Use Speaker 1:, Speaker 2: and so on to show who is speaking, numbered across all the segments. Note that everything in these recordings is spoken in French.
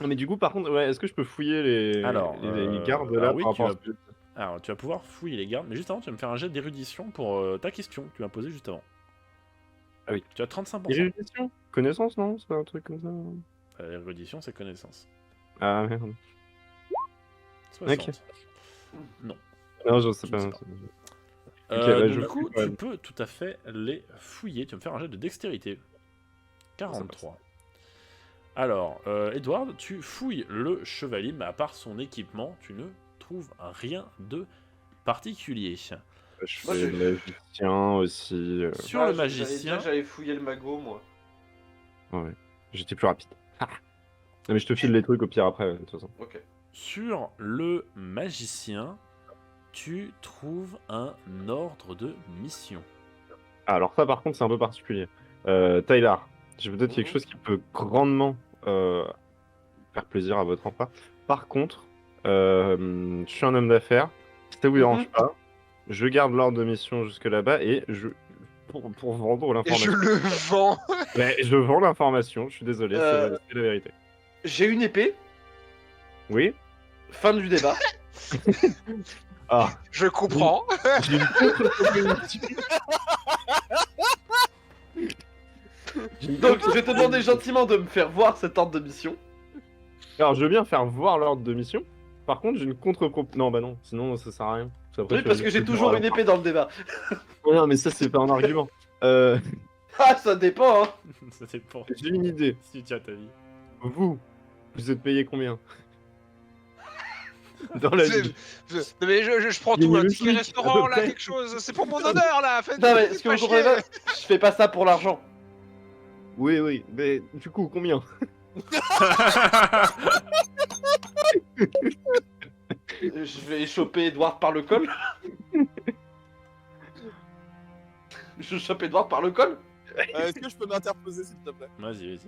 Speaker 1: Non, mais du coup, par contre, ouais, est-ce que je peux fouiller les gardes là
Speaker 2: oui,
Speaker 1: par rapport à ce que...
Speaker 2: alors, tu vas pouvoir fouiller les gardes, mais juste avant, tu vas me faire un jet d'érudition pour ta question que tu m'as posée juste avant.
Speaker 1: Ah oui.
Speaker 2: Tu as 35%.
Speaker 1: Érudition? Connaissance, non? C'est pas un truc comme ça?
Speaker 2: Érudition, c'est connaissance.
Speaker 1: Ah merde.
Speaker 2: 60.
Speaker 1: Ok.
Speaker 2: Non.
Speaker 1: Non, je sais
Speaker 2: Tu ne
Speaker 1: pas.
Speaker 2: sais pas.
Speaker 1: Ok, bah,
Speaker 2: Donc
Speaker 1: je
Speaker 2: du coup,
Speaker 1: fouille quand
Speaker 2: tu
Speaker 1: même.
Speaker 2: peux tout à fait les fouiller. Tu vas me faire un jet de dextérité. 43. Alors, Edward, tu fouilles le chevalier, mais à part son équipement, tu ne trouves rien de particulier.
Speaker 1: Je
Speaker 3: Moi,
Speaker 1: fais le magicien aussi.
Speaker 2: Sur le
Speaker 3: J'allais dire
Speaker 2: magicien,
Speaker 3: que j'allais fouiller le magot, moi.
Speaker 1: Ouais. J'étais plus rapide. Ah. Non, mais je te file les trucs au pire après, de toute façon.
Speaker 3: Ok.
Speaker 2: sur le magicien, tu trouves un ordre de mission.
Speaker 1: Ah, alors ça, par contre, c'est un peu particulier. Tyler, j'ai peut-être quelque
Speaker 3: Mhm.
Speaker 1: chose qui peut grandement faire plaisir à votre empereur. Par contre, je suis un homme d'affaires. Si ça vous dérange pas, je garde l'ordre de mission jusque là-bas et pour vendre
Speaker 4: Et je
Speaker 1: l'information.
Speaker 4: le vends.
Speaker 1: Mais je vends l'information, je suis désolé, c'est la vérité.
Speaker 3: J'ai une épée.
Speaker 1: Oui.
Speaker 3: Fin du débat.
Speaker 1: Ah,
Speaker 4: Je comprends.
Speaker 1: j'ai une contre-proposition.
Speaker 3: Donc, je vais te demander gentiment de me faire voir cet ordre de mission.
Speaker 1: Alors, je veux bien faire voir l'ordre de mission. Par contre, j'ai une contre-proposition. Non, bah non, sinon ça sert à rien.
Speaker 3: Oui, parce que j'ai toujours une épée dans le débat.
Speaker 1: Non, mais ça, c'est pas un argument.
Speaker 3: Ah, ça dépend, hein.
Speaker 2: Ça dépend
Speaker 1: J'ai une idée.
Speaker 2: si tu tiens ta vie.
Speaker 1: Vous êtes payé combien dans la vie?
Speaker 4: Non, mais je prends
Speaker 1: Il y a
Speaker 4: tout,
Speaker 1: une
Speaker 4: un
Speaker 1: logique,
Speaker 4: ticket
Speaker 1: à peu
Speaker 4: restaurant, là,
Speaker 1: près.
Speaker 4: quelque chose. C'est pour mon honneur, là. Faites
Speaker 3: Non, mais ce que
Speaker 4: pas
Speaker 3: vous comprenez
Speaker 4: chier.
Speaker 3: pas, je fais pas ça pour l'argent.
Speaker 1: Oui, mais du coup, combien?
Speaker 3: Je vais choper Edward par le col. Je chope Edward par le col.
Speaker 5: Est-ce que je peux m'interposer, s'il te plaît?
Speaker 2: Vas-y.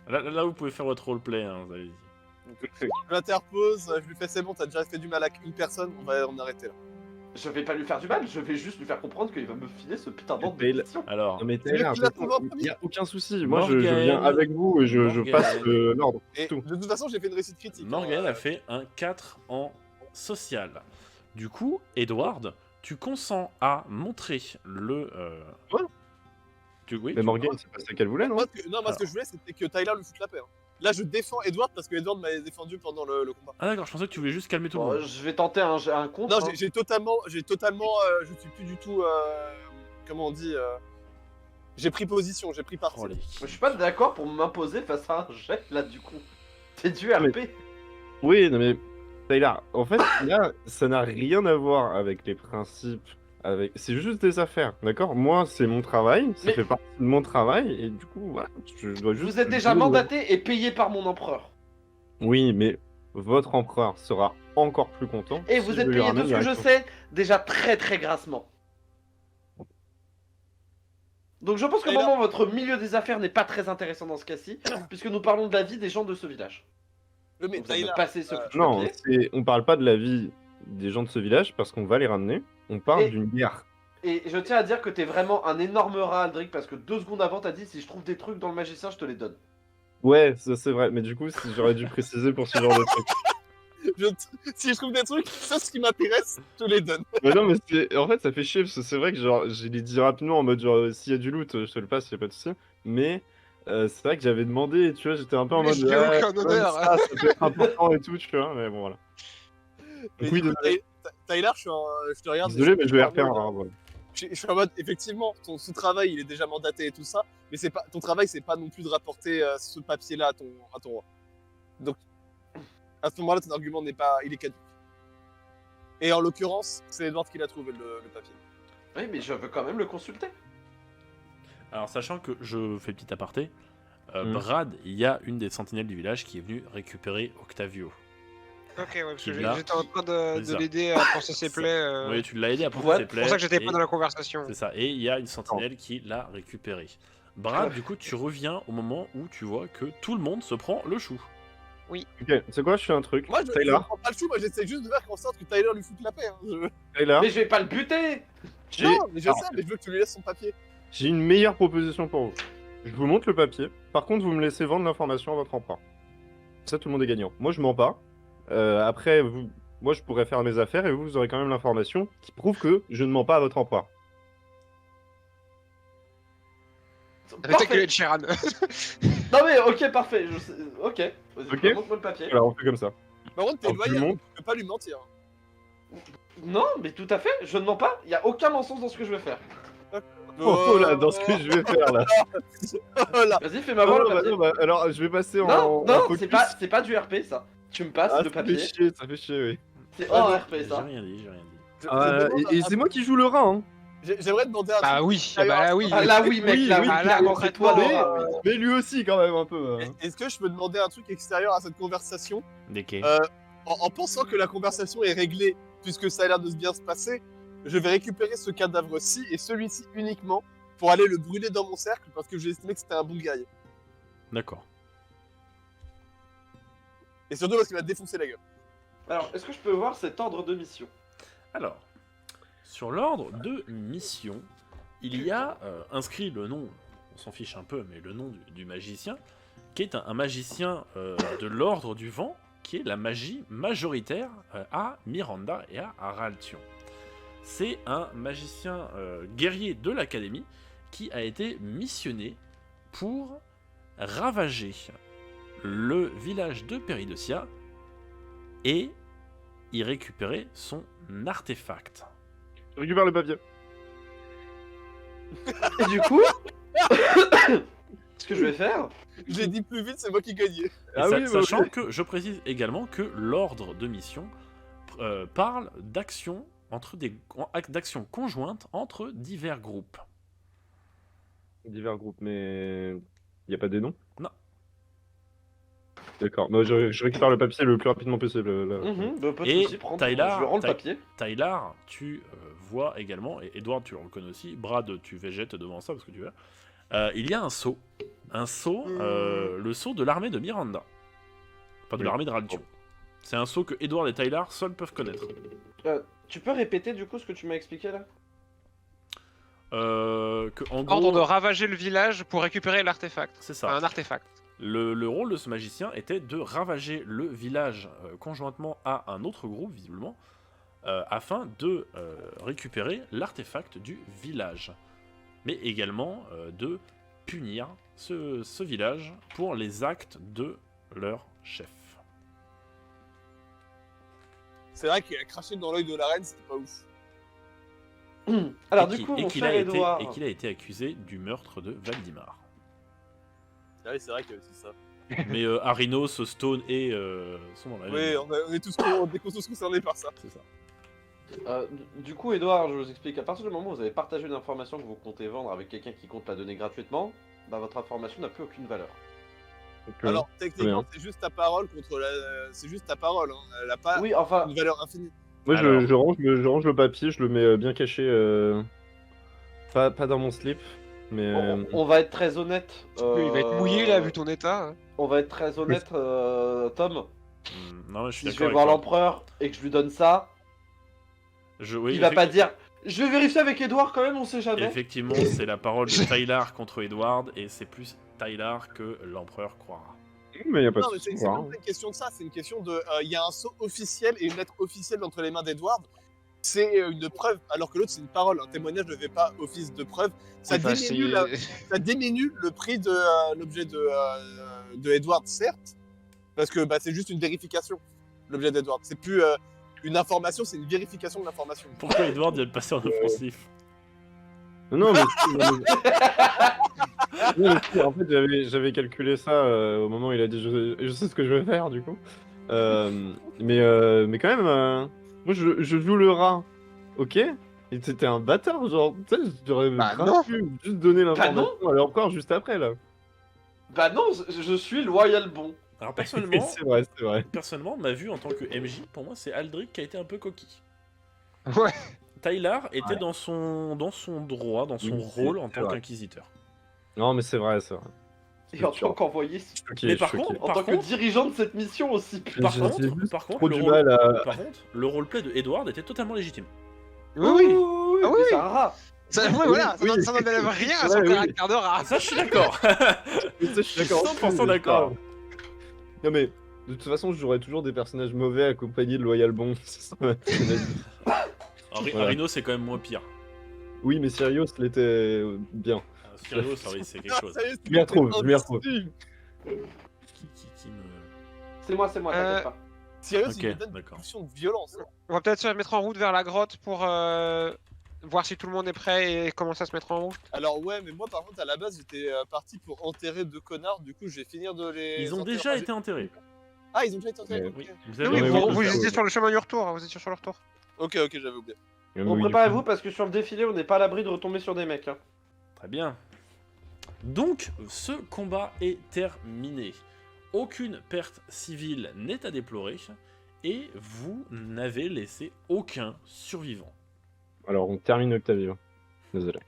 Speaker 2: Là, vous pouvez faire votre roleplay, hein, allez-y.
Speaker 5: Je m'interpose, je lui fais c'est bon, t'as déjà fait du mal à une personne, on va en arrêter là.
Speaker 3: Je vais pas lui faire du mal, je vais juste lui faire comprendre qu'il va me filer ce putain d'ordre de
Speaker 1: Mais
Speaker 3: mission.
Speaker 2: Alors,
Speaker 1: Non, mais
Speaker 5: Tu veux
Speaker 1: Tyler,
Speaker 5: qu'il la trouve en premier
Speaker 1: il y a aucun souci. Moi, je
Speaker 2: Morgane.
Speaker 1: viens avec vous et je
Speaker 2: Morgane.
Speaker 1: passe l'ordre.
Speaker 5: Et
Speaker 1: Tout.
Speaker 5: de toute façon, j'ai fait une réussite critique.
Speaker 2: Morgane a fait un 4 en social. Du coup, Edward, tu consens à montrer le...
Speaker 1: Ouais.
Speaker 2: Oui,
Speaker 1: Mais Morgane, c'est pas ça qu'elle voulait, non?
Speaker 5: Moi, ce que je voulais, c'était que Tyler lui foute la paix. Hein. Là, je défends Edward parce que Edward m'avait défendu pendant le combat.
Speaker 2: Ah d'accord, je pensais que tu voulais juste calmer tout le
Speaker 3: Bon,
Speaker 2: monde.
Speaker 3: je vais tenter un contre.
Speaker 5: Non,
Speaker 3: hein.
Speaker 5: j'ai totalement, je suis plus du tout, comment on dit, j'ai pris position, j'ai pris parti.
Speaker 2: Oh, les-
Speaker 3: Je suis pas d'accord pour m'imposer face à un jet là du coup. C'est du
Speaker 1: mais-
Speaker 3: RP.
Speaker 1: Oui, non, mais Tyler, en fait, là, ça n'a rien à voir avec les principes. C'est juste des affaires, d'accord? Moi, c'est mon travail, ça
Speaker 3: Mais-
Speaker 1: fait partie de mon travail, et du coup, voilà, je dois juste...
Speaker 3: Vous êtes déjà mandaté et payé par mon empereur.
Speaker 1: Oui, mais votre empereur sera encore plus content.
Speaker 3: Et
Speaker 1: si
Speaker 3: vous
Speaker 1: je
Speaker 3: êtes
Speaker 1: lui
Speaker 3: payé de
Speaker 1: ramène
Speaker 3: ce que je
Speaker 1: directement.
Speaker 3: sais déjà très très grassement. Donc je pense que
Speaker 5: Et là-
Speaker 3: vraiment votre milieu des affaires n'est pas très intéressant dans ce cas-ci, puisque nous parlons de la vie des gens de ce village.
Speaker 5: Le mais
Speaker 3: Donc vous allez me
Speaker 5: Tyler,
Speaker 3: passer ce petit
Speaker 1: Non,
Speaker 3: papier.
Speaker 1: on parle pas de la vie des gens de ce village parce qu'on va les ramener. On parle
Speaker 3: Et-
Speaker 1: d'une guerre.
Speaker 3: Et je tiens à dire que t'es vraiment un énorme rat, Aldric, parce que 2 secondes avant t'as dit si je trouve des trucs dans le magicien, je te les donne.
Speaker 1: Ouais, ça c'est vrai. Mais du coup, j'aurais dû préciser pour ce genre de truc.
Speaker 5: si je trouve des trucs, ça ce qui m'intéresse, je te les donne.
Speaker 1: Mais non, mais en fait, ça fait chier parce que c'est vrai que genre, j'ai les dit rapidement en mode genre, s'il y a du loot, je te le passe, y a pas de souci. Mais c'est vrai que j'avais demandé, et tu vois, j'étais un peu en
Speaker 4: Mais
Speaker 1: mode.
Speaker 4: je n'ai
Speaker 1: ouais,
Speaker 4: aucun honneur.
Speaker 1: ça peut être important et tout, tu vois. Mais bon, voilà.
Speaker 5: Mais
Speaker 1: Oui,
Speaker 5: du coup,
Speaker 1: désolé.
Speaker 5: Tyler, je te regarde.
Speaker 1: Désolé, mais je vais
Speaker 5: parle,
Speaker 1: refaire. Hein, voilà.
Speaker 5: Je suis en mode, effectivement, ton sous-travail, il est déjà mandaté et tout ça, mais c'est pas, ton travail, c'est pas non plus de rapporter ce papier-là à ton roi. Donc, à ce moment-là, ton argument il est caduc. Et en l'occurrence, c'est Edward qui l'a trouvé, le papier.
Speaker 3: Oui, mais je veux quand même le consulter.
Speaker 2: Alors, sachant que je fais petit aparté,
Speaker 1: Mm.
Speaker 2: Brad, il y a une des sentinelles du village qui est venue récupérer Octavio.
Speaker 4: Ok, ouais, parce que
Speaker 2: Qui l'a-
Speaker 4: j'étais en train
Speaker 2: C'est
Speaker 4: de
Speaker 2: ça.
Speaker 4: l'aider à penser ses plaies.
Speaker 2: Oui, tu l'as aidé à porter
Speaker 3: Ouais,
Speaker 2: ses
Speaker 3: c'est
Speaker 2: plaies.
Speaker 4: C'est pour ça que j'étais
Speaker 2: et-
Speaker 4: pas dans la conversation.
Speaker 2: C'est ça, et il y a une sentinelle qui l'a récupéré. Brad, du coup, tu reviens au moment où tu vois que tout le monde se prend le chou.
Speaker 1: Ok, c'est quoi, je fais un truc.
Speaker 5: Moi, je
Speaker 1: Tyler,
Speaker 5: prends pas le chou, moi j'essaie juste de faire en sorte que Tyler lui foute la paix. Hein.
Speaker 1: Tyler,
Speaker 3: Mais je vais pas le buter.
Speaker 5: Non, mais je
Speaker 1: Alors,
Speaker 5: sais, mais je veux que tu lui laisses son papier.
Speaker 1: j'ai une meilleure proposition pour vous. Je vous montre le papier. Par contre, vous me laissez vendre l'information à votre empereur. Ça, tout le monde est gagnant. Moi, je mens pas. Après, moi, je pourrais faire mes affaires et vous aurez quand même l'information qui prouve que je ne mens pas à votre empereur.
Speaker 4: Avec ta
Speaker 3: Parfait.
Speaker 4: culette, Sheeran.
Speaker 3: Non mais ok, parfait. Ok. Vas-y,
Speaker 1: Ok.
Speaker 3: montre-moi le papier.
Speaker 1: Alors, on fait comme ça.
Speaker 5: Par contre, t'es
Speaker 1: Alors, tout le
Speaker 5: loyal,
Speaker 1: monde-
Speaker 5: tu peux pas lui mentir.
Speaker 3: Non, mais tout à fait. Je ne mens pas. Il y a aucun mensonge dans ce que je vais faire.
Speaker 1: Oh là, dans ce que je vais faire là.
Speaker 5: Oh là.
Speaker 3: Vas-y, fais-moi voir
Speaker 1: Non,
Speaker 3: le
Speaker 1: bah,
Speaker 3: papier.
Speaker 1: non, bah, alors, je vais passer en.
Speaker 3: Non,
Speaker 1: en
Speaker 3: non,
Speaker 1: focus.
Speaker 3: c'est pas du RP ça. Tu me passes
Speaker 1: Ah,
Speaker 3: le
Speaker 1: ça fait
Speaker 3: papier.
Speaker 1: chier, ça fait chier, oui.
Speaker 3: C'est hors RP
Speaker 2: J'ai
Speaker 3: ça.
Speaker 2: rien dit, j'ai rien dit.
Speaker 1: Et c'est moi qui joue le rat, hein.
Speaker 5: J'aimerais demander un
Speaker 4: Bah
Speaker 5: truc.
Speaker 4: oui, bah là oui.
Speaker 3: Ah là oui, mec,
Speaker 1: Oui,
Speaker 3: là
Speaker 1: oui,
Speaker 3: oui,
Speaker 4: ah, là,
Speaker 3: clairement, c'est toi le
Speaker 4: concrètement,
Speaker 3: rat, oui.
Speaker 1: Mais lui aussi, quand même, un peu. hein.
Speaker 5: Est-ce que je peux demander un truc extérieur à cette conversation
Speaker 2: Desquels
Speaker 5: en pensant que la conversation est réglée, puisque ça a l'air de bien se passer, je vais récupérer ce cadavre-ci et celui-ci uniquement pour aller le brûler dans mon cercle parce que j'ai estimé que c'était un bon gars.
Speaker 2: D'accord.
Speaker 5: Et surtout parce qu'il m'a défoncé la gueule.
Speaker 3: Alors, est-ce que je peux voir cet ordre de mission?
Speaker 2: Alors, sur l'ordre de mission, il y a inscrit le nom, on s'en fiche un peu, mais le nom du magicien, qui est un magicien de l'ordre du vent, qui est la magie majoritaire à Miranda et à Araltion. C'est un magicien guerrier de l'académie qui a été missionné pour ravager le village de Peridocia et y récupérer son artefact.
Speaker 1: Je récupère le papier.
Speaker 3: Et du coup, ce que je vais faire,
Speaker 5: J'ai dit plus vite, c'est moi qui gagnais.
Speaker 2: Et
Speaker 1: Ah oui, bah,
Speaker 2: sachant
Speaker 1: ok.
Speaker 2: que je précise également que l'ordre de mission parle d'actions d'actions conjointes entre divers groupes.
Speaker 1: Divers groupes, mais. Il n'y a pas des noms?
Speaker 2: Non.
Speaker 1: D'accord. Bah, je récupère le papier le plus rapidement possible. Là.
Speaker 3: bah, pas de
Speaker 2: Et
Speaker 3: soucis, prends,
Speaker 2: Tyler,
Speaker 3: je lui rends le papier.
Speaker 2: Tyler, tu vois également, et Edward, tu le reconnais aussi, Brad, tu végètes devant ça parce que tu veux. Il y a un sceau. Un sceau, le sceau de l'armée de Miranda. Pas de
Speaker 1: Oui.
Speaker 2: l'armée de Raltion. C'est un sceau que Edward et Tyler seuls peuvent connaître.
Speaker 3: Tu peux répéter du coup ce que tu m'as expliqué là?
Speaker 2: En gros,
Speaker 4: Ordre de ravager le village pour récupérer l'artefact.
Speaker 2: c'est ça.
Speaker 4: Enfin, un artefact.
Speaker 2: Le rôle de ce magicien était de ravager le village conjointement à un autre groupe, visiblement, afin de récupérer l'artefact du village. Mais également de punir ce village pour les actes de leur chef.
Speaker 5: C'est vrai qu'il a craché dans l'œil de la reine, c'était pas ouf.
Speaker 3: Alors
Speaker 2: Et
Speaker 3: du
Speaker 2: qui-
Speaker 3: coup,
Speaker 2: et
Speaker 3: mon
Speaker 2: qu'il
Speaker 3: cher
Speaker 2: a été-
Speaker 3: Edouard,
Speaker 2: et qu'il a été accusé du meurtre de Valdimar.
Speaker 5: Ah oui, c'est vrai qu'il y a aussi ça.
Speaker 2: Mais Arinos, Stone et sont dans la
Speaker 5: Oui,
Speaker 2: même.
Speaker 5: on est tous concernés par ça.
Speaker 2: C'est ça.
Speaker 3: du coup, Edouard, je vous explique. À partir du moment où vous avez partagé une information que vous comptez vendre avec quelqu'un qui compte la donner gratuitement, bah votre information n'a plus aucune valeur.
Speaker 1: Donc,
Speaker 5: Alors, techniquement,
Speaker 1: bien.
Speaker 5: c'est juste ta parole contre la. C'est juste ta parole, hein. Elle a pas
Speaker 3: Oui, enfin,
Speaker 5: une valeur infinie.
Speaker 1: moi,
Speaker 2: Alors.
Speaker 1: je range le papier, je le mets bien caché. Pas dans mon slip. Mais.
Speaker 3: on va être très honnête.
Speaker 4: Il va être mouillé là, vu ton état. hein.
Speaker 3: On va être très honnête, Tom.
Speaker 2: Non, mais je suis
Speaker 3: Si je
Speaker 2: d'accord
Speaker 3: vais voir
Speaker 2: avec toi.
Speaker 3: l'empereur et que je lui donne ça,
Speaker 2: Oui,
Speaker 3: il va pas
Speaker 2: effectivement.
Speaker 3: dire. Je vais vérifier avec Edouard quand même, on sait jamais.
Speaker 2: Effectivement, c'est la parole de Tyler contre Edward, et c'est plus Tyler que l'empereur croira.
Speaker 1: Mais il n'y a pas
Speaker 5: Non,
Speaker 1: de
Speaker 5: mais
Speaker 1: souci.
Speaker 5: c'est
Speaker 1: hein.
Speaker 5: même pas une question de ça, c'est une question de. Il y a un sceau officiel et une lettre officielle entre les mains d'Edward. C'est une preuve, alors que l'autre c'est une parole. Un témoignage ne fait pas office de preuve. Ça,
Speaker 4: Enfin,
Speaker 5: diminue, ça diminue le prix de l'objet de Edward, certes, parce que bah, c'est juste une vérification, l'objet d'Edward. C'est plus une information, c'est une vérification de l'information.
Speaker 2: Pourquoi Edward vient de passer en offensif?
Speaker 1: Non, mais. Non, mais si, en fait, j'avais calculé ça au moment où il a dit je sais ce que je vais faire, du coup. Mais quand même, moi je joue le rat, ok? Et c'était un bâtard, genre, tu sais, j'aurais
Speaker 4: Bah
Speaker 1: grave
Speaker 4: non.
Speaker 1: pu juste donner l'information à l'empereur juste après, là.
Speaker 3: Bah non, je suis loyal bon.
Speaker 2: Alors
Speaker 1: Oui,
Speaker 2: personnellement,
Speaker 1: c'est vrai.
Speaker 2: personnellement, ma vue en tant que MJ, pour moi, c'est Aldric qui a été un peu coquille.
Speaker 4: Ouais.
Speaker 2: Tyler était dans son droit, dans son
Speaker 1: Oui,
Speaker 2: rôle en
Speaker 1: c'est
Speaker 2: tant
Speaker 1: vrai.
Speaker 2: qu'inquisiteur.
Speaker 1: Non, mais c'est vrai, c'est vrai.
Speaker 3: Et en tant qu'envoyé,
Speaker 1: Choqué,
Speaker 2: Mais par
Speaker 1: choqué.
Speaker 2: contre,
Speaker 3: en tant que dirigeant de cette mission aussi.
Speaker 1: Mais
Speaker 2: Par
Speaker 1: j'ai
Speaker 2: contre,
Speaker 1: juste
Speaker 2: par contre,
Speaker 1: trop
Speaker 2: le
Speaker 1: du
Speaker 2: rôle-
Speaker 1: mal à.
Speaker 2: Par contre, le roleplay de Edward était totalement légitime.
Speaker 4: Oui, oui.
Speaker 3: oui,
Speaker 4: Ah
Speaker 3: mais
Speaker 4: oui.
Speaker 3: c'est un rat.
Speaker 4: Ça, ouais, voilà, ça
Speaker 1: oui.
Speaker 4: n'en- ça n'enlève rien à
Speaker 1: Ouais,
Speaker 4: son
Speaker 1: oui.
Speaker 4: caractère de rat.
Speaker 2: Ça, je suis d'accord.
Speaker 1: Ça, je suis d'accord.
Speaker 2: 100% d'accord.
Speaker 1: Non, mais De toute façon, j'aurai toujours des personnages mauvais accompagnés de loyal bons. C'est ça, ma vie. Voilà.
Speaker 2: Rhino, c'est quand même moins pire.
Speaker 1: Oui, mais Sirius l'était bien.
Speaker 2: Sirius, oui, c'est quelque chose.
Speaker 5: Ça y est,
Speaker 1: Je m'y retrouve, je m'y retrouve.
Speaker 5: invincible.
Speaker 2: Qui me.
Speaker 3: C'est moi, t'inquiète pas.
Speaker 5: Sirius,
Speaker 2: Ok,
Speaker 5: il me donne une
Speaker 2: d'accord.
Speaker 5: pulsion de violence. hein.
Speaker 4: On va peut-être se mettre en route vers la grotte pour voir si tout le monde est prêt et commencer à se mettre en route.
Speaker 5: Alors ouais, mais moi par contre à la base j'étais parti pour enterrer 2 connards, du coup je vais finir de les...
Speaker 2: Ils ont
Speaker 5: enterrer.
Speaker 2: déjà
Speaker 5: Ah,
Speaker 2: été enterrés.
Speaker 5: Ah, ils ont déjà été enterrés.
Speaker 1: Ouais.
Speaker 5: Ok,
Speaker 2: Oui, vous
Speaker 4: Oui,
Speaker 2: avez
Speaker 1: Ouais,
Speaker 4: oui,
Speaker 1: ouais,
Speaker 4: vous,
Speaker 1: ouais,
Speaker 4: vous
Speaker 1: ouais.
Speaker 4: étiez sur le chemin du retour, vous étiez sur le retour.
Speaker 5: ok, j'avais oublié.
Speaker 3: Bon, préparez-vous parce que sur le défilé, on n'est pas à l'abri de retomber sur des mecs. Hein.
Speaker 2: Très bien. Donc, ce combat est terminé. Aucune perte civile n'est à déplorer et vous n'avez laissé aucun survivant.
Speaker 1: Alors, on termine Octavio. Désolé.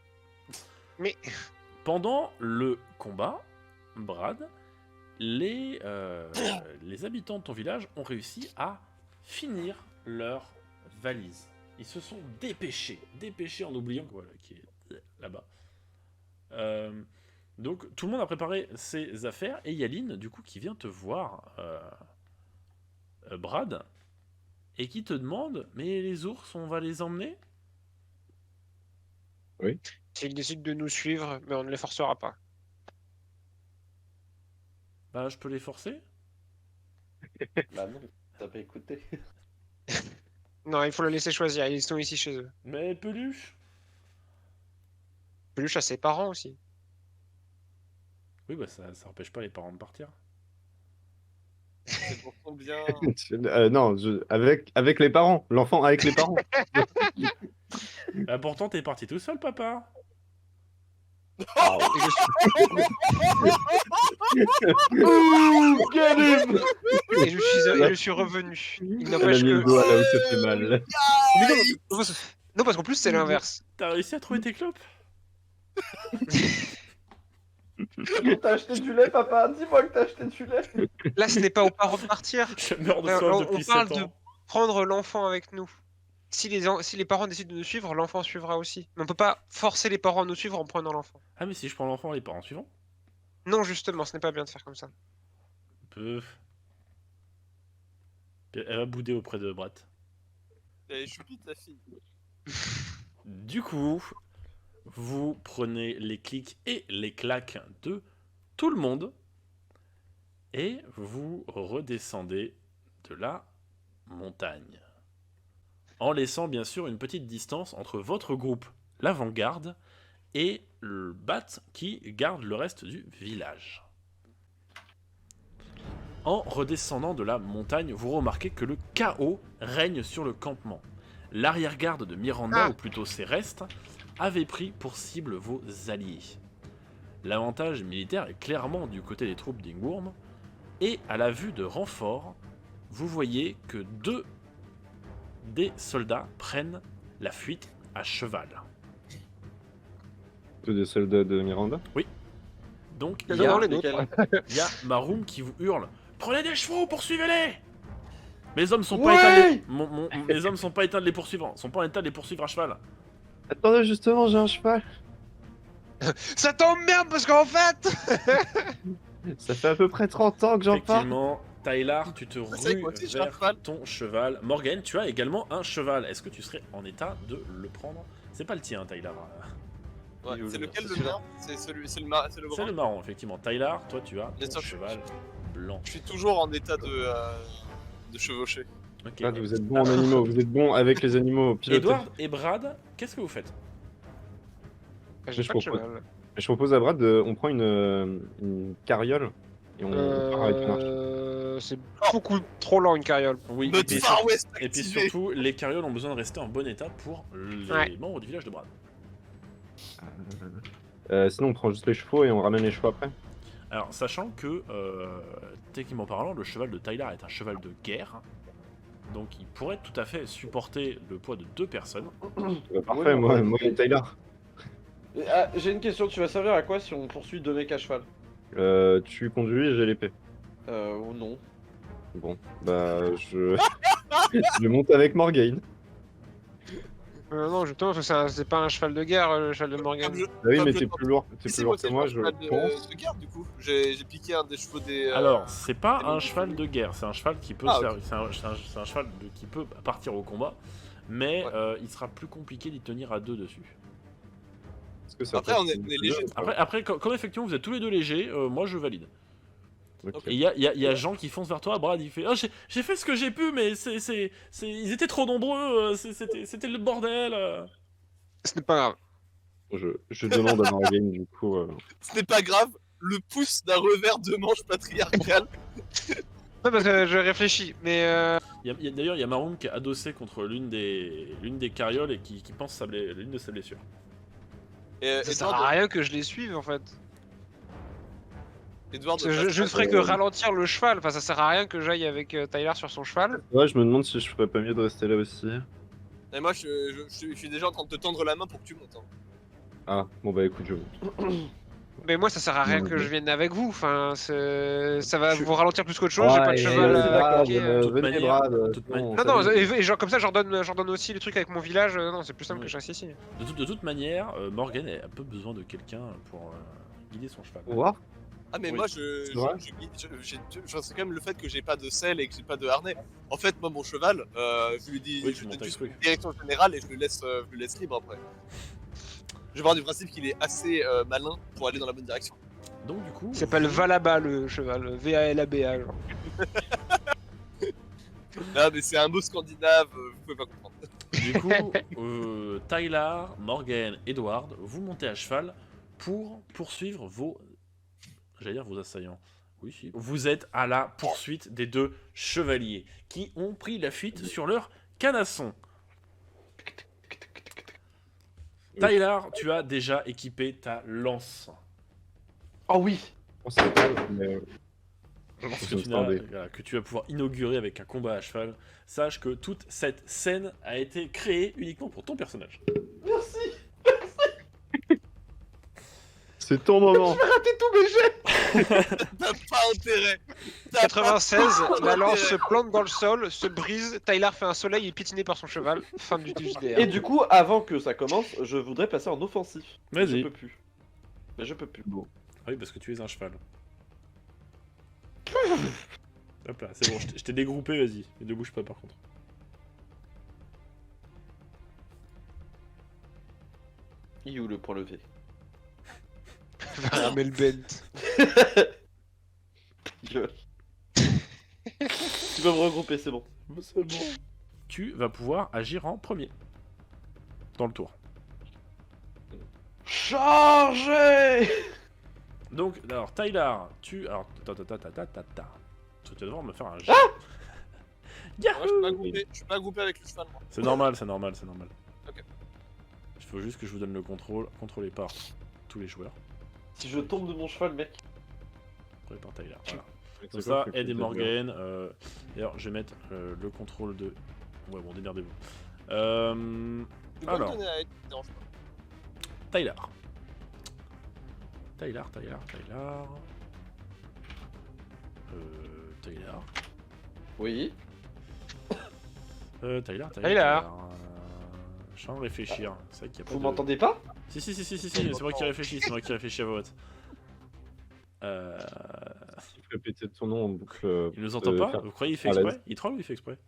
Speaker 4: Mais
Speaker 2: Pendant le combat, Brad, les habitants de ton village ont réussi à finir leur valise. Ils se sont dépêchés en oubliant que voilà, qui est là-bas. Donc tout le monde a préparé ses affaires et Yaline, du coup, qui vient te voir, Brad, et qui te demande, mais les ours, on va les emmener?
Speaker 4: s'ils décident de nous suivre, mais on ne les forcera pas.
Speaker 2: Bah, je peux les forcer?
Speaker 3: Bah non, t'as pas écouté.
Speaker 4: Non, il faut le laisser choisir, ils sont ici chez eux.
Speaker 2: Mais Peluche?
Speaker 4: Peluche a ses parents aussi.
Speaker 2: Oui, bah ça empêche pas les parents de partir.
Speaker 5: C'est pour ton bien.
Speaker 1: Non, avec les parents. L'enfant avec les parents.
Speaker 2: Bah pourtant, t'es parti tout seul, papa.
Speaker 4: Et je suis, et je suis revenu. Il
Speaker 1: Elle a
Speaker 4: n'empêche
Speaker 1: mis le
Speaker 4: que.
Speaker 1: doigt là où ça fait mal.
Speaker 4: Mais non, parce qu'en plus, c'est l'inverse.
Speaker 2: T'as réussi à trouver tes clopes?
Speaker 3: T'as acheté du lait, papa. Dis-moi que t'as acheté du lait.
Speaker 4: Là, ce n'est pas aux parents de partir.
Speaker 2: Je meurs de
Speaker 4: On
Speaker 2: soif depuis
Speaker 4: parle
Speaker 2: 7
Speaker 4: de
Speaker 2: ans.
Speaker 4: prendre l'enfant avec nous. Si les parents décident de nous suivre, l'enfant suivra aussi. Mais on peut pas forcer les parents à nous suivre en prenant l'enfant.
Speaker 2: Ah, mais si je prends l'enfant, les parents suivants?
Speaker 4: Non, justement, ce n'est pas bien de faire comme ça.
Speaker 2: Peu. Elle va bouder auprès de Brad.
Speaker 5: Et je suis ta fille.
Speaker 2: Du coup, vous prenez les clics et les claques de tout le monde et vous redescendez de la montagne. En laissant bien sûr une petite distance entre votre groupe, l'avant-garde, et le Bat qui garde le reste du village. En redescendant de la montagne, vous remarquez que le chaos règne sur le campement. L'arrière-garde de Miranda, ou plutôt ses restes, avait pris pour cible vos alliés. L'avantage militaire est clairement du côté des troupes d'Ingworm, et à la vue de renfort, vous voyez que 2 des soldats prennent la fuite à cheval.
Speaker 1: Tous des soldats de Miranda.
Speaker 2: Donc
Speaker 4: Quels
Speaker 2: il y
Speaker 4: sont
Speaker 2: a
Speaker 4: les nôtres?
Speaker 2: Il y a Maroum qui vous hurle « Prenez des chevaux, poursuivez-les » Mes hommes sont pas
Speaker 3: Ouais
Speaker 2: éteints de les... mes hommes sont pas éteints de les poursuivre, sont pas en état de les poursuivre à cheval.
Speaker 1: Attendez, justement, j'ai un cheval.
Speaker 4: Ça t'emmerde parce qu'en fait.
Speaker 1: Ça fait à peu près 30 ans que j'en parle.
Speaker 2: Effectivement, Tylar, tu te
Speaker 5: C'est
Speaker 2: rues
Speaker 5: quoi, tu sais, j'ai un
Speaker 2: vers
Speaker 5: cheval.
Speaker 2: ton cheval. Morgan, tu as également un cheval. Est-ce que tu serais en état de le prendre? C'est pas le tien, Tylar.
Speaker 5: Ouais,
Speaker 3: Il est où,
Speaker 5: c'est
Speaker 3: le-
Speaker 5: lequel
Speaker 3: c'est
Speaker 5: le
Speaker 3: celui-là
Speaker 5: mien? C'est le
Speaker 2: C'est
Speaker 5: brun.
Speaker 2: le marron, effectivement. Tylar, toi tu as
Speaker 5: Bien
Speaker 2: ton
Speaker 5: sûr, je suis-
Speaker 2: cheval blanc.
Speaker 5: Je suis toujours en état de chevaucher.
Speaker 2: Ok.
Speaker 1: Brad, vous êtes bon en animaux, vous êtes bon avec les animaux. Pilotez.
Speaker 2: Edward et Brad, qu'est-ce que vous faites?
Speaker 4: J'ai
Speaker 1: Je
Speaker 4: pas de
Speaker 1: propose.
Speaker 4: cheval.
Speaker 1: Je propose à Brad, on prend une carriole et on part avec une arche.
Speaker 4: C'est beaucoup trop lent une carriole.
Speaker 2: Oui,
Speaker 5: Notre Far West
Speaker 2: et puis
Speaker 5: activé.
Speaker 2: surtout, les carrioles ont besoin de rester en bon état pour les
Speaker 4: Ouais.
Speaker 2: membres du village de Brad.
Speaker 1: Sinon, on prend juste les chevaux et on ramène les chevaux après.
Speaker 2: Alors, sachant que, techniquement parlant, le cheval de Tylar est un cheval de guerre, donc il pourrait tout à fait supporter le poids de 2 personnes.
Speaker 1: Parfait,
Speaker 3: Oui,
Speaker 1: moi et Tyler.
Speaker 3: J'ai une question, tu vas servir à quoi si on poursuit 2 mecs à cheval?
Speaker 1: Tu conduis et j'ai l'épée.
Speaker 3: Ou non.
Speaker 1: Bon, bah je monte avec Morgane.
Speaker 4: Non, justement, parce que c'est pas un cheval de guerre, le cheval de Morgane.
Speaker 1: Bah oui,
Speaker 5: Comme
Speaker 1: mais
Speaker 5: je
Speaker 1: t'es
Speaker 5: pense-
Speaker 1: plus lourd,
Speaker 5: Si,
Speaker 1: que
Speaker 5: c'est
Speaker 1: moi,
Speaker 5: un
Speaker 1: je
Speaker 5: cheval
Speaker 1: pense.
Speaker 5: de guerre, du coup. J'ai piqué un des chevaux des.
Speaker 2: Alors, c'est pas
Speaker 5: des
Speaker 2: un
Speaker 5: mecs
Speaker 2: cheval
Speaker 5: du-
Speaker 2: de guerre, c'est un cheval qui peut
Speaker 5: Ah,
Speaker 2: servir- c'est un cheval qui peut partir au combat, mais
Speaker 5: Ouais.
Speaker 2: il sera plus compliqué d'y tenir à deux dessus.
Speaker 1: Est-ce que ça
Speaker 5: Après,
Speaker 1: passe
Speaker 5: on est
Speaker 1: une
Speaker 5: léger.
Speaker 1: couleur ou pas
Speaker 2: Après comme effectivement vous êtes tous les deux légers, moi je valide.
Speaker 1: Ok.
Speaker 2: Et il y a Jean qui fonce vers toi, Brad il fait oh, j'ai fait ce que j'ai pu, mais ils étaient trop nombreux, c'était le bordel.
Speaker 4: Ce n'est pas grave.
Speaker 1: Je demande à Morgane, du coup.
Speaker 5: Ce n'est pas grave, le pouce d'un revers de manche patriarcal.
Speaker 4: Non, parce que je réfléchis, mais
Speaker 2: D'ailleurs il y a Maroon qui est adossé contre l'une des carrioles et qui pense l'une de ses blessures.
Speaker 5: Et
Speaker 4: ça sert à rien que je les suive en fait.
Speaker 5: Edward,
Speaker 4: Parce que je ne ferai que ralentir le cheval, enfin ça sert à rien que j'aille avec Tyler sur son cheval.
Speaker 1: Ouais, je me demande si je ferais pas mieux de rester là aussi.
Speaker 5: Et moi, je suis déjà en train de te tendre la main pour que tu montes. Hein.
Speaker 1: Ah, bon bah écoute, je monte.
Speaker 4: Mais moi ça sert à rien
Speaker 1: Ouais,
Speaker 4: que
Speaker 1: ouais.
Speaker 4: je vienne avec vous, enfin ça va
Speaker 1: Je-
Speaker 4: vous ralentir plus qu'autre chose, j'ai pas de
Speaker 1: Ouais,
Speaker 4: cheval à
Speaker 1: d'accord,
Speaker 4: attaquer,
Speaker 2: De toute
Speaker 1: venez,
Speaker 2: manière-
Speaker 1: Brad.
Speaker 2: de toute
Speaker 1: bon,
Speaker 2: manière-
Speaker 4: Non, non,
Speaker 1: salut.
Speaker 4: et genre comme ça j'en donne aussi les trucs avec mon village, non c'est plus simple
Speaker 2: Ouais.
Speaker 4: que je reste ici.
Speaker 2: De toute manière, Morgan a un peu besoin de quelqu'un pour guider son cheval.
Speaker 1: Au revoir.
Speaker 5: Ah, mais
Speaker 3: Oui.
Speaker 5: moi,
Speaker 1: C'est vrai
Speaker 5: c'est quand même le fait que j'ai pas de selle et que j'ai pas de harnais. En fait, moi, mon cheval, je lui dis,
Speaker 2: Oui,
Speaker 5: je
Speaker 2: tu
Speaker 5: lui
Speaker 2: montes
Speaker 5: donne
Speaker 2: avec
Speaker 5: juste
Speaker 2: lui.
Speaker 5: une direction générale et je le laisse libre après. Je pars du principe qu'il est assez malin pour aller dans la bonne direction.
Speaker 2: Donc du coup,
Speaker 4: Il s'appelle Valaba le cheval, V-A-L-A-B-A. genre.
Speaker 5: Là, mais c'est un mot scandinave, vous pouvez pas comprendre.
Speaker 2: du coup, Tyler, Morgan, Edward, vous montez à cheval pour poursuivre vos assaillants. Oui, si. Vous êtes à la poursuite des deux chevaliers qui ont pris la fuite sur leur canasson. Tyler, tu as déjà équipé ta lance.
Speaker 3: Oh oui.
Speaker 1: On sait pas, mais.
Speaker 2: Je pense
Speaker 1: Je
Speaker 2: que que tu vas pouvoir inaugurer avec un combat à cheval. Sache que toute cette scène a été créée uniquement pour ton personnage.
Speaker 3: Merci.
Speaker 1: C'est ton moment.
Speaker 3: Raté tous mes jets.
Speaker 5: T'as pas intérêt.
Speaker 4: 96, la lance se
Speaker 5: intérêt.
Speaker 4: plante dans le sol, se brise, Tyler fait un soleil et est piétiné par son cheval. Fin du JDR.
Speaker 3: Et du coup, avant que ça commence, je voudrais passer en offensif. Je
Speaker 2: Vas-y.
Speaker 3: peux plus. Mais je peux plus.
Speaker 2: Ah oui, parce que tu es un cheval. Hop là, c'est bon, je t'ai dégroupé, vas-y. Mais ne bouge pas par contre.
Speaker 3: Il est où le point levé?
Speaker 4: Melbent.
Speaker 3: Tu peux me regrouper, c'est bon.
Speaker 2: C'est bon. Tu vas pouvoir agir en premier. Dans le tour.
Speaker 3: Chargez.
Speaker 2: Donc, alors, Tyler, tu... Alors, tu vas devoir me faire un jet.
Speaker 5: Moi,
Speaker 2: Yahoo
Speaker 5: je suis pas groupé avec le cheval, moi.
Speaker 2: C'est normal, c'est normal, c'est normal.
Speaker 5: Ok.
Speaker 2: Il faut juste que je vous donne le contrôle, contrôlé par tous les joueurs.
Speaker 3: Si je tombe de mon cheval, mec.
Speaker 2: Contrôlé par Tyler, voilà.
Speaker 1: C'est
Speaker 2: Comme
Speaker 1: quoi
Speaker 2: ça,
Speaker 1: que
Speaker 2: Ed et
Speaker 1: tu
Speaker 2: Morgan. D'ailleurs, je vais mettre le contrôle de... Ouais, bon, démerdez-vous.
Speaker 5: Tu peux me
Speaker 2: Alors.
Speaker 5: donner à Ed, ça me dérange pas.
Speaker 2: Tyler. Tyler.
Speaker 3: Oui.
Speaker 2: Tyler. Je suis en train de réfléchir. C'est vrai qu'il y a pas
Speaker 3: Vous
Speaker 2: de...
Speaker 3: m'entendez pas?
Speaker 2: Si, c'est moi qui réfléchis, c'est moi qui réfléchis à vote.
Speaker 1: peux répéter ton nom en boucle.
Speaker 2: Il nous entend pas?
Speaker 1: faire-
Speaker 2: Vous croyez qu'il fait
Speaker 1: à l'aise.
Speaker 2: exprès? Il troll ou il fait exprès?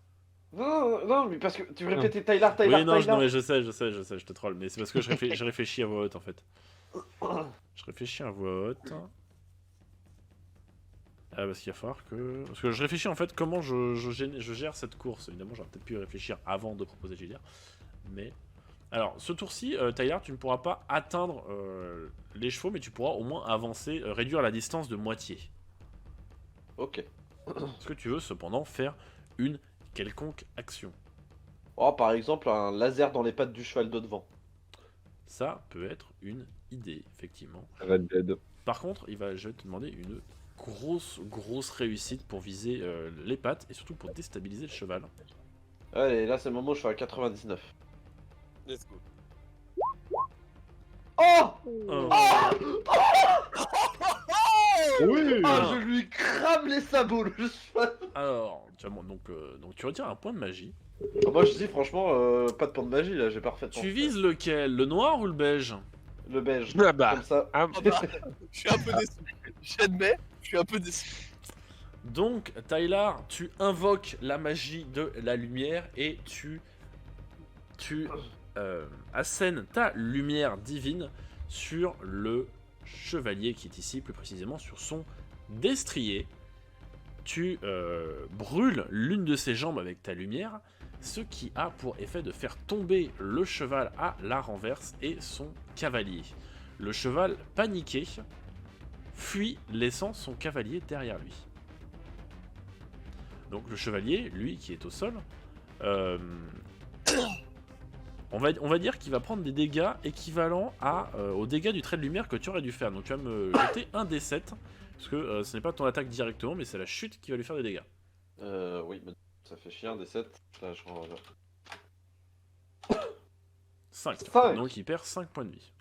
Speaker 3: Non, mais parce que tu répétais Tyler.
Speaker 2: Oui, non, mais je sais, je te troll. Mais c'est parce que je réfléchis à voix haute en fait. Je réfléchis à voix haute. Parce qu'il va falloir que... Parce que je réfléchis en fait comment je gère cette course. Évidemment, j'aurais peut-être pu y réfléchir avant de proposer JDR. Mais... Alors, ce tour-ci, Tyler, tu ne pourras pas atteindre les chevaux, mais tu pourras au moins avancer, réduire la distance de moitié.
Speaker 3: Ok.
Speaker 2: Est-ce que tu veux cependant faire une quelconque action?
Speaker 3: Oh, par exemple, un laser dans les pattes du cheval de devant.
Speaker 2: Ça peut être une idée, effectivement.
Speaker 1: Red Dead.
Speaker 2: Par contre, je vais te demander une grosse réussite pour viser les pattes et surtout pour déstabiliser le cheval.
Speaker 3: Allez, là c'est le moment où je suis à 99.
Speaker 5: Let's go.
Speaker 3: Oh.
Speaker 2: Oh.
Speaker 1: Oui.
Speaker 3: Ah, je lui crame les sabots, le cheval.
Speaker 2: Alors, donc tu retires un point de magie.
Speaker 3: Ah, moi je dis franchement, pas de point de magie là, j'ai parfaitement.
Speaker 2: Tu
Speaker 3: fait.
Speaker 2: vises lequel? Le noir ou le beige?
Speaker 3: Le beige.
Speaker 4: Ah bah.
Speaker 3: Comme ça.
Speaker 4: Ah,
Speaker 5: Ah bah, je suis un peu déçu. J'admets, je suis un peu déçu.
Speaker 2: Donc, Tyler, tu invoques la magie de la lumière et tu assènes ta lumière divine sur le chevalier qui est ici, plus précisément sur son destrier. Tu brûles l'une de ses jambes avec ta lumière, ce qui a pour effet de faire tomber le cheval à la renverse et son cavalier. Le cheval, paniqué, fuit, laissant son cavalier derrière lui. Donc le chevalier, lui, qui est au sol, on va dire qu'il va prendre des dégâts équivalents aux dégâts du trait de lumière que tu aurais dû faire. Donc tu vas me jeter un D7, parce que ce n'est pas ton attaque directement, mais c'est la chute qui va lui faire des dégâts.
Speaker 3: Oui, mais ça fait chier un des 7. Là, je rends.
Speaker 2: 5.
Speaker 3: 5.
Speaker 2: Donc il perd 5 points de vie.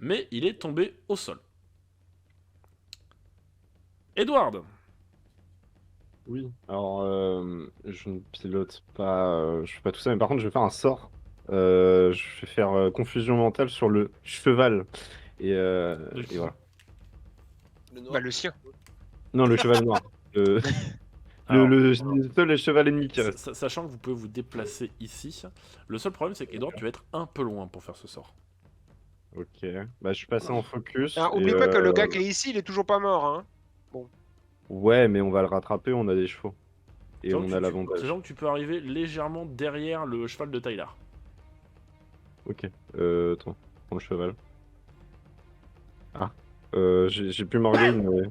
Speaker 2: Mais il est tombé au sol. Edward.
Speaker 1: Oui. Alors, je ne pilote pas, je fais pas tout ça, mais par contre, je vais faire un sort. Je vais faire confusion mentale sur le cheval. Et voilà.
Speaker 5: Le noir.
Speaker 4: bah le sien.
Speaker 1: Non, le cheval noir. Le,
Speaker 2: Alors,
Speaker 1: le seul cheval ennemi qui reste.
Speaker 2: sachant que vous pouvez vous déplacer ici, le seul problème c'est qu'Edward, tu vas être un peu loin pour faire ce sort.
Speaker 1: Ok. Bah, je suis passé en focus.
Speaker 4: Alors,
Speaker 1: et,
Speaker 4: oublie pas que le gars qui est ici, il est toujours pas mort. Hein.
Speaker 1: Ouais, mais on va le rattraper, on a des chevaux. Et on a l'avantage.
Speaker 2: Sachant que tu peux arriver légèrement derrière le cheval de Tyler.
Speaker 1: Ok. Attends, prends le cheval. Ah. J'ai plus Morgane, mais.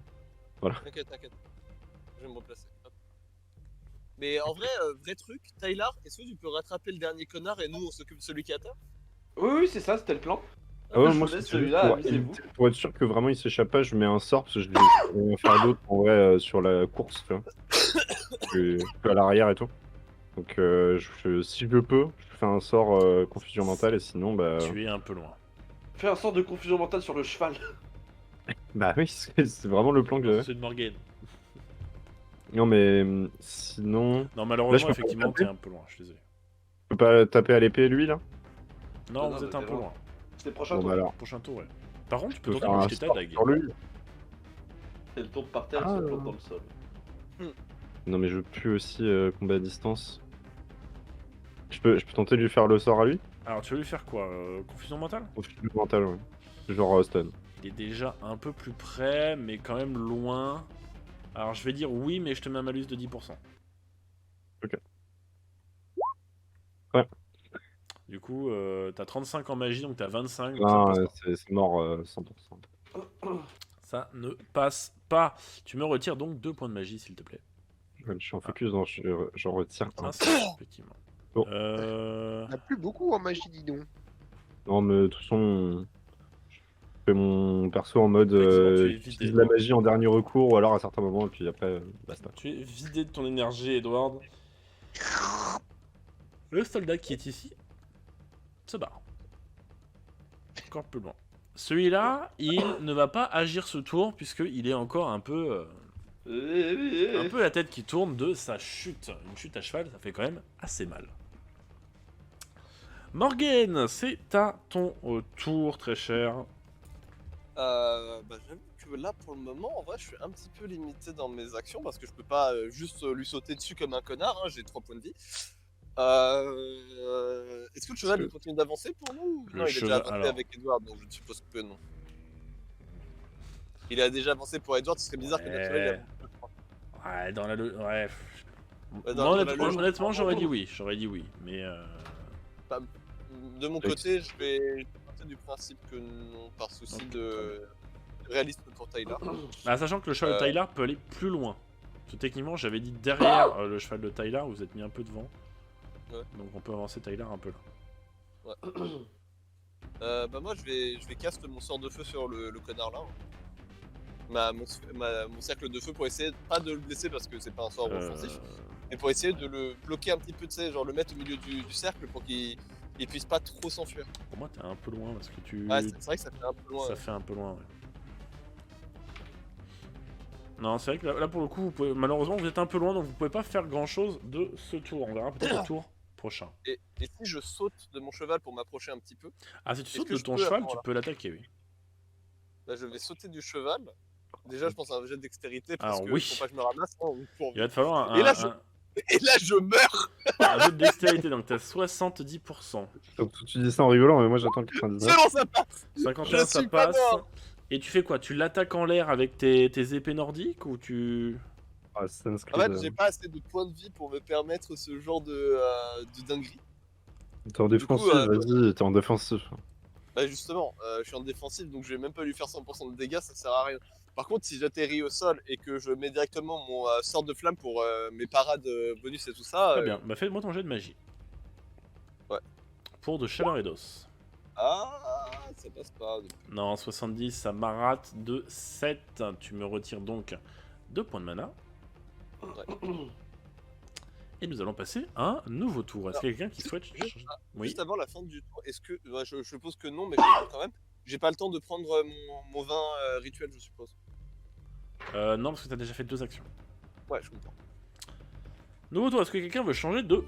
Speaker 5: T'inquiète, t'inquiète. Je vais me replacer. Hop. Mais en vrai, vrai truc, Tyler, est-ce que tu peux rattraper le dernier connard et nous on s'occupe de celui qui atteint?
Speaker 3: Oui, c'est ça, c'était le plan.
Speaker 1: Ah ouais,
Speaker 3: je
Speaker 1: moi,
Speaker 3: vous laisse
Speaker 1: c'est
Speaker 3: celui-là,
Speaker 1: pour,
Speaker 3: amusez-vous.
Speaker 1: pour être sûr que vraiment il s'échappe pas, je mets un sort parce que je vais en faire d'autres en vrai sur la course, tu vois. Je suis à l'arrière et tout. Donc si je peux, je fais un sort confusion mentale et sinon bah.
Speaker 2: Tu es un peu loin.
Speaker 3: Fais un sort de confusion mentale sur le cheval.
Speaker 1: Bah oui, c'est vraiment le plan que j'avais.
Speaker 2: C'est de Morgane.
Speaker 1: Non mais sinon.
Speaker 2: Non,
Speaker 1: Là, je
Speaker 2: malheureusement,
Speaker 1: peux
Speaker 2: effectivement,
Speaker 1: pas
Speaker 2: t'es un peu loin, je suis désolé.
Speaker 1: Je peux pas taper à l'épée lui là.
Speaker 2: Non,
Speaker 3: Non,
Speaker 2: vous êtes
Speaker 3: mais
Speaker 2: un
Speaker 3: t'es
Speaker 2: peu
Speaker 3: loin.
Speaker 2: loin.
Speaker 3: C'est le prochain
Speaker 1: Bon
Speaker 3: tour.
Speaker 1: bah alors.
Speaker 2: Prochain tour, ouais. Par contre, tu
Speaker 1: Je
Speaker 2: peux
Speaker 1: peux
Speaker 2: tenter
Speaker 1: faire
Speaker 2: de
Speaker 1: un
Speaker 2: jeter ta
Speaker 1: sort
Speaker 2: dague.
Speaker 1: sur lui.
Speaker 3: Elle tombe par terre,
Speaker 1: Ah,
Speaker 3: elle se plante dans le sol.
Speaker 1: Non mais je peux aussi combat à distance. Je peux tenter de lui faire le sort à lui.
Speaker 2: Alors, tu veux lui faire quoi? Confusion mentale?
Speaker 1: Confusion mentale, ouais. Genre stun.
Speaker 2: Il est déjà un peu plus près, mais quand même loin. Alors, je vais dire oui, mais je te mets un malus de 10%.
Speaker 1: Ok. Ouais.
Speaker 2: Du coup, t'as 35 en magie, donc t'as 25. Donc
Speaker 1: Non,
Speaker 2: ça, passe pas.
Speaker 1: c'est mort 100%.
Speaker 2: Ça ne passe pas. Tu me retires donc 2 points de magie, s'il te plaît.
Speaker 1: Ouais, je suis en focus, donc j'en retire un.
Speaker 2: Un seul, effectivement.
Speaker 1: Bon.
Speaker 4: On a plus beaucoup en magie, dis donc.
Speaker 1: Non, mais de toute façon, je fais mon perso en mode
Speaker 2: Effectivement, tu es vidé.
Speaker 1: j'utilise la magie en dernier recours ou alors à certains moments, et puis après, basta.
Speaker 2: Tu es vidé de ton énergie, Edward. Le soldat qui est ici se barre. Encore plus loin. Celui-là, il ne va pas agir ce tour puisqu'il est encore un peu la tête qui tourne de sa chute. Une chute à cheval, ça fait quand même assez mal. Morgane, c'est à ton tour, très cher.
Speaker 5: Bah, j'avoue que là, pour le moment, en vrai, je suis un petit peu limité dans mes actions parce que je peux pas juste lui sauter dessus comme un connard. Hein, j'ai 3 points de vie. Est-ce que le cheval il continue d'avancer pour nous?
Speaker 2: Le
Speaker 5: Non, il est
Speaker 2: cheval-
Speaker 5: déjà avancé
Speaker 2: alors.
Speaker 5: avec Edward, donc je suppose que non. Il a déjà avancé pour Edward, ce serait bizarre que notre cheval il avance.
Speaker 2: Ouais, dans la... Ouais.
Speaker 5: Ouais,
Speaker 2: Moi,
Speaker 5: dans la logique.
Speaker 2: honnêtement, j'aurais dit oui. J'aurais dit oui. Mais...
Speaker 5: De mon côté, je vais partir du principe que non, par souci
Speaker 2: Ok,
Speaker 5: de réalisme pour Tyler.
Speaker 2: Ah, sachant que le cheval de Tyler peut aller plus loin. Parce que techniquement, j'avais dit derrière le cheval de Tyler, vous êtes mis un peu devant.
Speaker 5: Ouais.
Speaker 2: Donc on peut avancer Tyler un peu là.
Speaker 5: Bah moi je vais caster mon sort de feu sur le connard là. Mon cercle de feu pour essayer pas de le blesser parce que c'est pas un sort offensif, mais pour essayer de le bloquer un petit peu, tu sais, genre le mettre au milieu du cercle pour qu'il puisse pas trop s'enfuir.
Speaker 2: Pour moi, t'es un peu loin parce que tu.
Speaker 5: Ouais, c'est vrai que ça fait un peu loin.
Speaker 2: Ça fait un peu loin, ouais. Non, c'est vrai que là, pour le coup, malheureusement, vous êtes un peu loin, donc vous pouvez pas faire grand chose de ce tour. On verra peut-être le tour prochain.
Speaker 5: Et si je saute de mon cheval pour m'approcher un petit peu,
Speaker 2: Ah, si tu
Speaker 5: Est-ce
Speaker 2: sautes
Speaker 5: que
Speaker 2: de
Speaker 5: je
Speaker 2: ton
Speaker 5: peux,
Speaker 2: cheval,
Speaker 5: voilà.
Speaker 2: tu peux l'attaquer, oui.
Speaker 5: là je vais sauter du cheval. Déjà, je pense à un jet de dextérité parce
Speaker 2: Alors,
Speaker 5: que
Speaker 2: oui.
Speaker 5: faut pas que je me ramasse. Hein, pour-
Speaker 2: Il va te falloir
Speaker 5: Et là, je meurs.
Speaker 2: un jeu de dextérité, donc t'as 70%.
Speaker 1: Donc, tu dis ça en rigolant, mais moi j'attends le 99.
Speaker 5: C'est bon, ça passe.
Speaker 2: 51,
Speaker 5: Je
Speaker 2: ça
Speaker 5: suis pas
Speaker 2: passe.
Speaker 5: mort.
Speaker 2: Et tu fais quoi? Tu l'attaques en l'air avec tes épées nordiques ou tu...
Speaker 1: Ah, Assassin's
Speaker 5: En fait,
Speaker 1: Creed,
Speaker 5: j'ai pas assez de points de vie pour me permettre ce genre de dinguerie.
Speaker 1: T'es en
Speaker 5: Du coup,
Speaker 1: défensive, vas-y, t'es en défensif.
Speaker 5: Bah justement, je suis en défensive, donc je vais même pas lui faire 100% de dégâts, ça sert à rien. Par contre, si j'atterris au sol et que je mets directement mon sort de flamme pour mes parades bonus et tout ça...
Speaker 2: Très bien, bah fais-moi ton jet de magie.
Speaker 5: Ouais.
Speaker 2: Pour de chaleur et d'os.
Speaker 5: Ah, ça passe pas.
Speaker 2: Non, 70, ça marate de 7. Tu me retires donc 2 points de mana.
Speaker 5: Ouais.
Speaker 2: Et nous allons passer à un nouveau tour. Est-ce qu'il y a quelqu'un qui souhaite changer? Oui.
Speaker 5: Juste avant la fin du tour, est-ce que... ouais, je suppose que non, mais quand même. J'ai pas le temps de prendre mon vin rituel, je suppose.
Speaker 2: Non, parce que t'as déjà fait 2 actions.
Speaker 5: Ouais, je comprends.
Speaker 2: Nouveau tour, est-ce que quelqu'un veut changer de